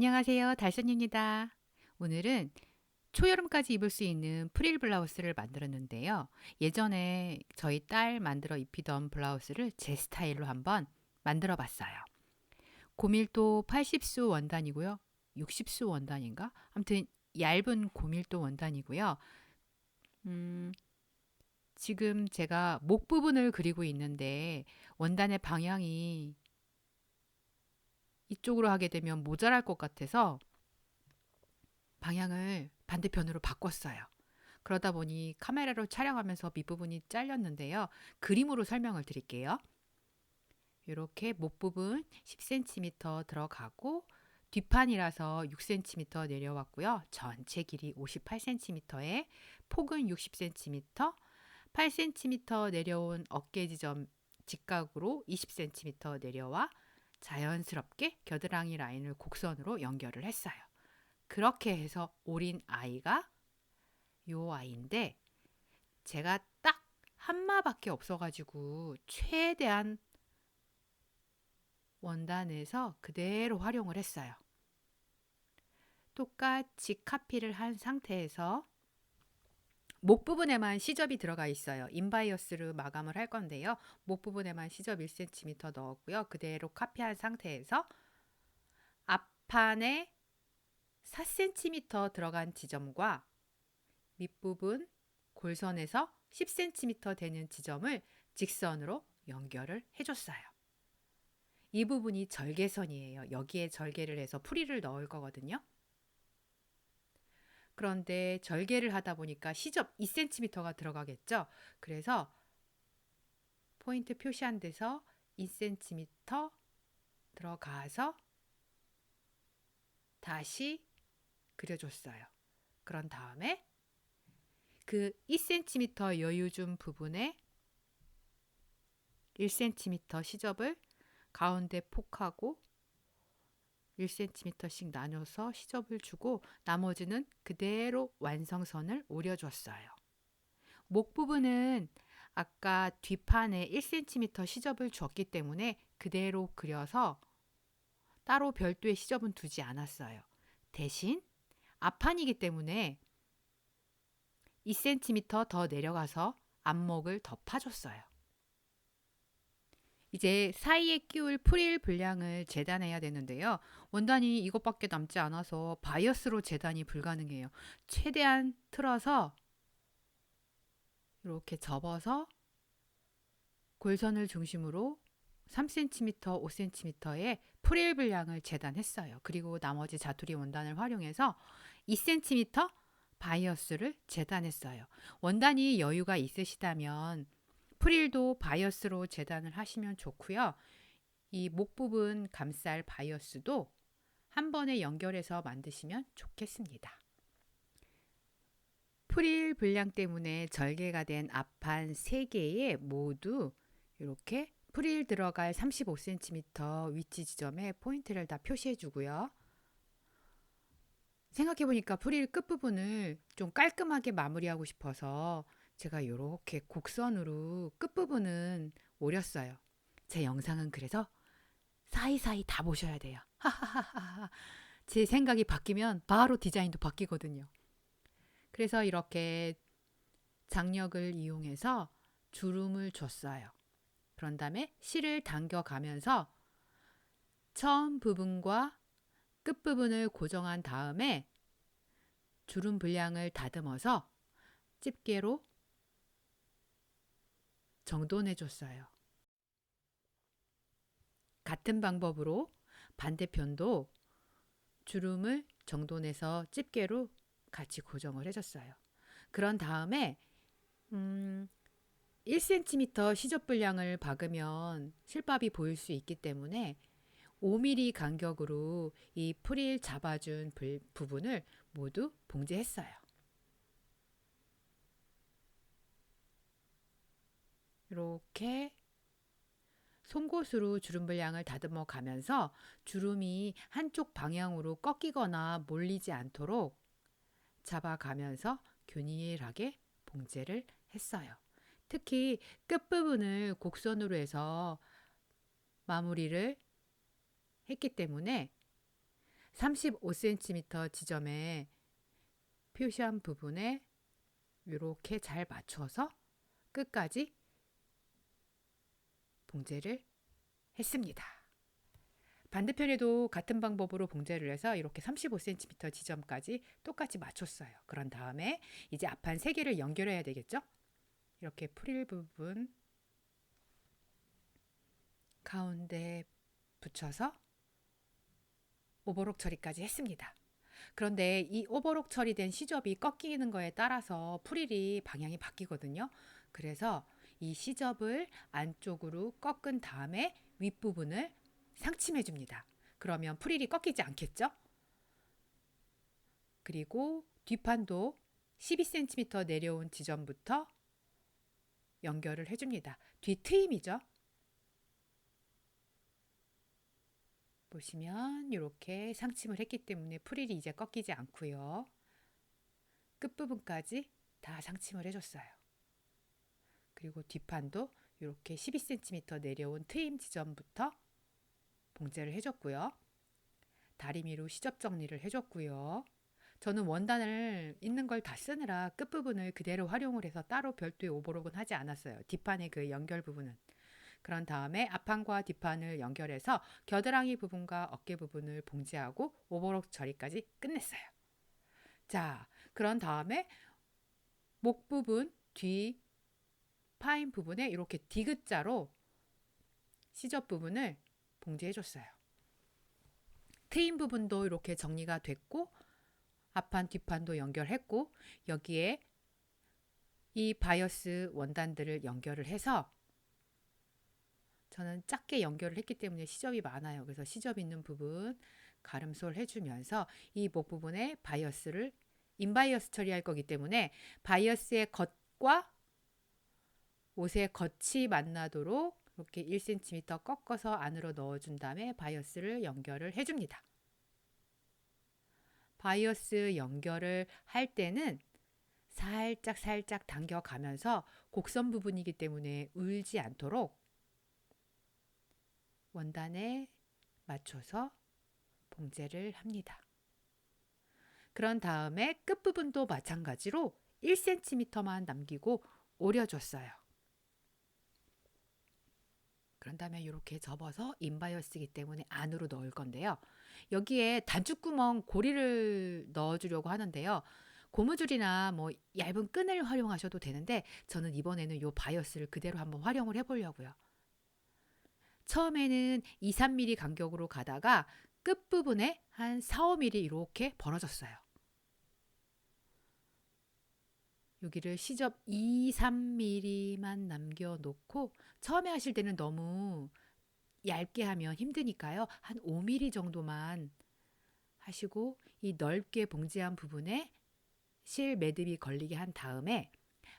안녕하세요. 달선입니다. 오늘은 초여름까지 입을 수 있는 프릴 블라우스를 만들었는데요. 예전에 저희 딸 만들어 입히던 블라우스를 제 스타일로 한번 만들어 봤어요. 고밀도 80수 원단이고요. 60수 원단인가? 아무튼 얇은 고밀도 원단이고요. 음, 지금 제가 목 부분을 그리고 있는데 원단의 방향이 이쪽으로 하게 되면 모자랄 것 같아서 방향을 반대편으로 바꿨어요. 그러다 보니 카메라로 촬영하면서 밑부분이 잘렸는데요. 그림으로 설명을 드릴게요. 이렇게 목 부분 10cm 들어가고 뒷판이라서 6cm 내려왔고요. 전체 길이 58cm에 폭은 60cm, 8cm 내려온 어깨 지점 직각으로 20cm 내려와 자연스럽게 겨드랑이 라인을 곡선으로 연결을 했어요. 그렇게 해서 오린 아이가 요 아이인데 제가 딱 한마밖에 없어가지고 최대한 원단에서 그대로 활용을 했어요. 똑같이 카피를 한 상태에서 목 부분에만 시접이 들어가 있어요. 인바이어스로 마감을 할 건데요. 목 부분에만 시접 1cm 넣었고요. 그대로 카피한 상태에서 앞판에 4cm 들어간 지점과 밑부분 골선에서 10cm 되는 지점을 직선으로 연결을 해줬어요. 이 부분이 절개선이에요. 여기에 절개를 해서 프릴을 넣을 거거든요. 그런데 절개를 하다 보니까 시접 2cm가 들어가겠죠. 그래서 포인트 표시한 데서 2cm 들어가서 다시 그려줬어요. 그런 다음에 그 2cm 여유 준 부분에 1cm 시접을 가운데 폭하고 1cm씩 나눠서 시접을 주고 나머지는 그대로 완성선을 오려줬어요. 목 부분은 아까 뒷판에 1cm 시접을 줬기 때문에 그대로 그려서 따로 별도의 시접은 두지 않았어요. 대신 앞판이기 때문에 2cm 더 내려가서 앞목을 더 파줬어요. 이제 사이에 끼울 프릴 분량을 재단해야 되는데요. 원단이 이것밖에 남지 않아서 바이어스로 재단이 불가능해요. 최대한 틀어서 이렇게 접어서 골선을 중심으로 3cm, 5cm의 프릴 분량을 재단했어요. 그리고 나머지 자투리 원단을 활용해서 2cm 바이어스를 재단했어요. 원단이 여유가 있으시다면 프릴도 바이어스로 재단을 하시면 좋고요. 이 목 부분 감쌀 바이어스도 한 번에 연결해서 만드시면 좋겠습니다. 프릴 분량 때문에 절개가 된 앞판 3개에 모두 이렇게 프릴 들어갈 35cm 위치 지점에 포인트를 다 표시해 주고요. 생각해보니까 프릴 끝부분을 좀 깔끔하게 마무리하고 싶어서 제가 이렇게 곡선으로 끝부분은 오렸어요. 제 영상은 그래서 사이사이 다 보셔야 돼요. 제 생각이 바뀌면 바로 디자인도 바뀌거든요. 그래서 이렇게 장력을 이용해서 주름을 줬어요. 그런 다음에 실을 당겨가면서 처음 부분과 끝 부분을 고정한 다음에 주름 분량을 다듬어서 집게로 정돈해 줬어요. 같은 방법으로 반대편도 주름을 정돈해서 집게로 같이 고정을 해줬어요. 그런 다음에 1cm 시접 분량을 박으면 실밥이 보일 수 있기 때문에 5mm 간격으로 이 프릴 잡아준 부분을 모두 봉제했어요. 이렇게 송곳으로 주름 분량을 다듬어 가면서 주름이 한쪽 방향으로 꺾이거나 몰리지 않도록 잡아가면서 균일하게 봉제를 했어요. 특히 끝부분을 곡선으로 해서 마무리를 했기 때문에 35cm 지점에 표시한 부분에 이렇게 잘 맞춰서 끝까지 봉제를 했습니다. 반대편에도 같은 방법으로 봉제를 해서 이렇게 35cm 지점까지 똑같이 맞췄어요. 그런 다음에 이제 앞판 3개를 연결해야 되겠죠? 이렇게 프릴 부분 가운데 붙여서 오버록 처리까지 했습니다. 그런데 이 오버록 처리된 시접이 꺾이는 거에 따라서 프릴이 방향이 바뀌거든요. 그래서 이 시접을 안쪽으로 꺾은 다음에 윗부분을 상침해 줍니다. 그러면 프릴이 꺾이지 않겠죠? 그리고 뒷판도 12cm 내려온 지점부터 연결을 해줍니다. 뒤 트임이죠. 보시면 이렇게 상침을 했기 때문에 프릴이 이제 꺾이지 않고요. 끝부분까지 다 상침을 해줬어요. 그리고 뒷판도 이렇게 12cm 내려온 트임 지점부터 봉제를 해줬고요. 다리미로 시접 정리를 해줬고요. 저는 원단을 있는 걸 다 쓰느라 끝부분을 그대로 활용을 해서 따로 별도의 오버록은 하지 않았어요. 뒷판의 그 연결 부분은. 그런 다음에 앞판과 뒷판을 연결해서 겨드랑이 부분과 어깨 부분을 봉제하고 오버록 처리까지 끝냈어요. 자, 그런 다음에 목 부분, 뒤 파인 부분에 이렇게 디귿자로 시접 부분을 봉제해 줬어요. 트임 부분도 이렇게 정리가 됐고 앞판 뒷판도 연결했고 여기에 이 바이어스 원단들을 연결을 해서 저는 작게 연결을 했기 때문에 시접이 많아요. 그래서 시접 있는 부분 가름솔 해주면서 이 목 부분에 바이어스를 인바이어스 처리할 거기 때문에 바이어스의 겉과 옷의 겉이 만나도록 이렇게 1cm 꺾어서 안으로 넣어준 다음에 바이어스를 연결을 해줍니다. 바이어스 연결을 할 때는 살짝 당겨가면서 곡선 부분이기 때문에 울지 않도록 원단에 맞춰서 봉제를 합니다. 그런 다음에 끝부분도 마찬가지로 1cm만 남기고 오려줬어요. 그런 다음에 이렇게 접어서 인바이어스이기 때문에 안으로 넣을 건데요. 여기에 단추구멍 고리를 넣어주려고 하는데요. 고무줄이나 뭐 얇은 끈을 활용하셔도 되는데 저는 이번에는 이 바이어스를 그대로 한번 활용을 해보려고요. 처음에는 2-3mm 간격으로 가다가 끝부분에 한 4-5mm 이렇게 벌어졌어요. 여기를 시접 2-3mm만 남겨놓고 처음에 하실 때는 너무 얇게 하면 힘드니까요. 한 5mm 정도만 하시고 이 넓게 봉제한 부분에 실 매듭이 걸리게 한 다음에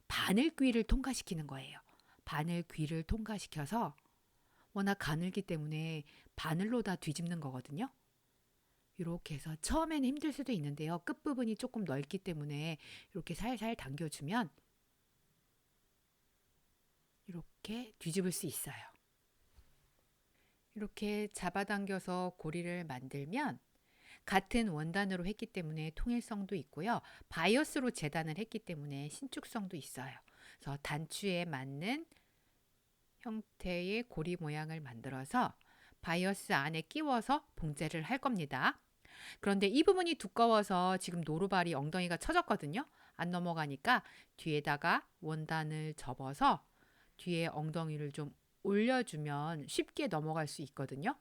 바늘귀를 통과시키는 거예요. 바늘귀를 통과시켜서 워낙 가늘기 때문에 바늘로 다 뒤집는 거거든요. 이렇게 해서 처음에는 힘들 수도 있는데요. 끝부분이 조금 넓기 때문에 이렇게 살살 당겨주면 이렇게 뒤집을 수 있어요. 이렇게 잡아당겨서 고리를 만들면 같은 원단으로 했기 때문에 통일성도 있고요. 바이어스로 재단을 했기 때문에 신축성도 있어요. 그래서 단추에 맞는 형태의 고리 모양을 만들어서 바이어스 안에 끼워서 봉제를 할 겁니다. 그런데 이 부분이 두꺼워서 지금 노루발이 엉덩이가 처졌거든요. 안 넘어가니까 뒤에다가 원단을 접어서 뒤에 엉덩이를 좀 올려주면 쉽게 넘어갈 수 있거든요.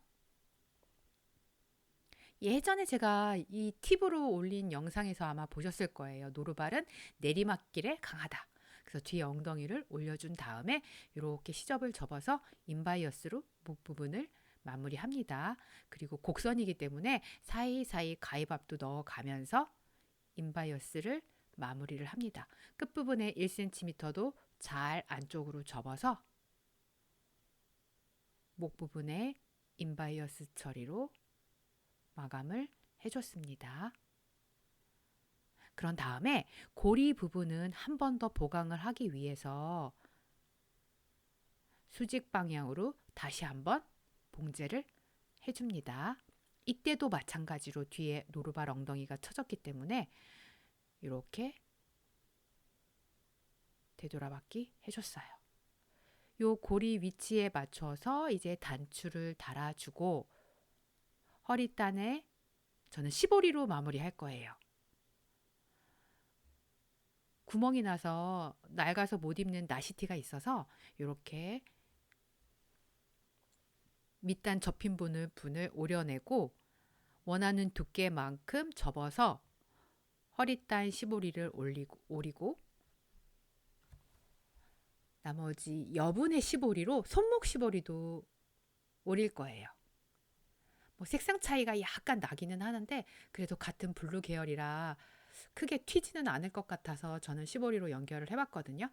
예전에 제가 이 팁으로 올린 영상에서 아마 보셨을 거예요. 노루발은 내리막길에 강하다. 그래서 뒤에 엉덩이를 올려준 다음에 이렇게 시접을 접어서 인바이어스로 목 부분을 마무리합니다. 그리고 곡선이기 때문에 사이사이 가위밥도 넣어가면서 인바이어스를 마무리를 합니다. 끝부분에 1cm도 잘 안쪽으로 접어서 목 부분에 인바이어스 처리로 마감을 해줬습니다. 그런 다음에 고리 부분은 한 번 더 보강을 하기 위해서 수직 방향으로 다시 한번 봉제를 해줍니다. 이때도 마찬가지로 뒤에 노루발 엉덩이가 쳐졌기 때문에 이렇게 되돌아받기 해줬어요. 요 고리 위치에 맞춰서 이제 단추를 달아주고 허리단에 저는 시보리로 마무리할 거예요. 구멍이 나서 낡아서 못 입는 나시티가 있어서 이렇게 밑단 접힌 분을 오려내고 원하는 두께만큼 접어서 허리단 시보리를 오리고 나머지 여분의 시보리로 손목 시보리도 오릴 거예요. 뭐 색상 차이가 약간 나기는 하는데 그래도 같은 블루 계열이라 크게 튀지는 않을 것 같아서 저는 시보리로 연결을 해봤거든요.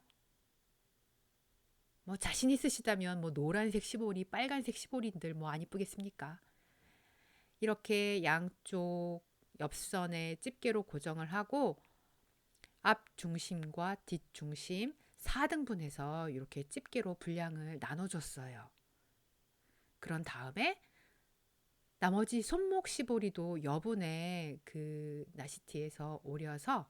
뭐 자신 있으시다면 뭐 노란색 시보리, 빨간색 시보리들 뭐 안 이쁘겠습니까? 이렇게 양쪽 옆선에 집게로 고정을 하고 앞 중심과 뒷 중심 4등분해서 이렇게 집게로 분량을 나눠줬어요. 그런 다음에 나머지 손목 시보리도 여분의 그 나시티에서 오려서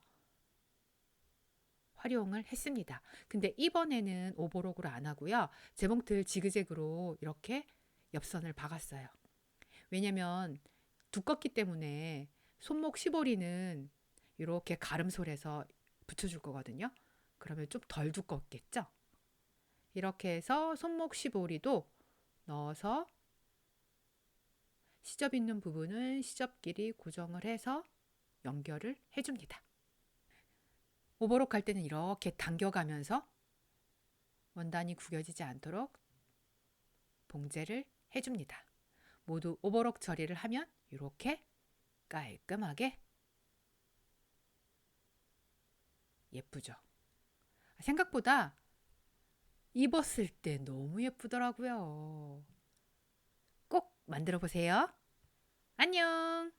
활용을 했습니다. 근데 이번에는 오버록으로 안 하고요. 제목들 지그재그로 이렇게 옆선을 박았어요. 왜냐면 두껍기 때문에 손목 시보리는 이렇게 가름솔에서 붙여줄 거거든요. 그러면 좀 덜 두껍겠죠? 이렇게 해서 손목 시보리도 넣어서 시접 있는 부분은 시접끼리 고정을 해서 연결을 해줍니다. 오버록 할 때는 이렇게 당겨가면서 원단이 구겨지지 않도록 봉제를 해줍니다. 모두 오버록 처리를 하면 이렇게 깔끔하게 예쁘죠. 생각보다 입었을 때 너무 예쁘더라고요. 꼭 만들어 보세요. 안녕!